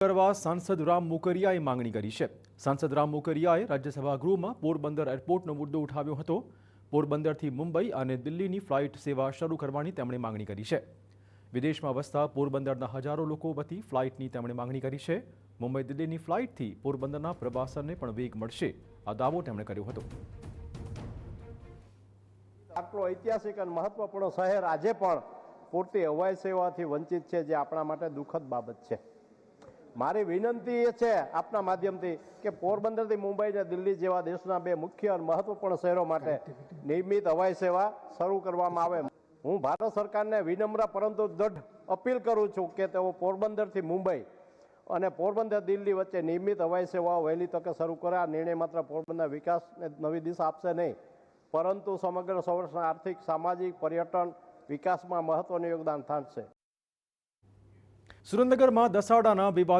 કરવા સાંસદ રામ મોકરિયાએ માંગણી કરી છે। સાંસદ રામ મોકરિયાએ રાજ્યસભા ગૃહમાં પોરબંદર એરપોર્ટનો મુદ્દો ઉઠાવ્યો હતો। પોરબંદરથી મુંબઈ અને દિલ્હીની ફ્લાઇટ સેવા શરૂ કરવાની તેમણે માંગણી કરી છે। વિદેશમાં વસતા પોરબંદરના હજારો લોકો વતી ફ્લાઇટની તેમણે માંગણી કરી છે। મુંબઈ દિલ્હીની ફ્લાઇટથી પોરબંદરના પ્રવાસનને પણ વેગ મળશે, આ દાવો તેમણે કર્યો હતો। આટલો ઐતિહાસિક અને મહત્વપૂર્ણ શહેર આજે પણ પૂરતી હવાઈ સેવાથી વંચિત છે, જે આપણા માટે દુઃખદ બાબત છે। મારી વિનંતી એ છે આપના માધ્યમથી કે પોરબંદરથી મુંબઈ અને દિલ્હી જેવા દેશના બે મુખ્ય અને મહત્વપૂર્ણ શહેરો માટે નિયમિત હવાઈ સેવા શરૂ કરવામાં આવે। હું ભારત સરકારને વિનમ્ર પરંતુ દૃઢ અપીલ કરું છું કે તેઓ પોરબંદરથી મુંબઈ અને પોરબંદર દિલ્હી વચ્ચે નિયમિત હવાઈ સેવાઓ વહેલી તકે શરૂ કરે। આ નિર્ણય માત્ર પોરબંદર વિકાસને નવી દિશા આપશે નહીં, પરંતુ સમગ્ર સૌરાષ્ટ્રના આર્થિક, સામાજિક, પર્યટન વિકાસમાં મહત્વનું યોગદાન થશે। સુરેન્દ્રનગરમાં દસાડાના વિવાદ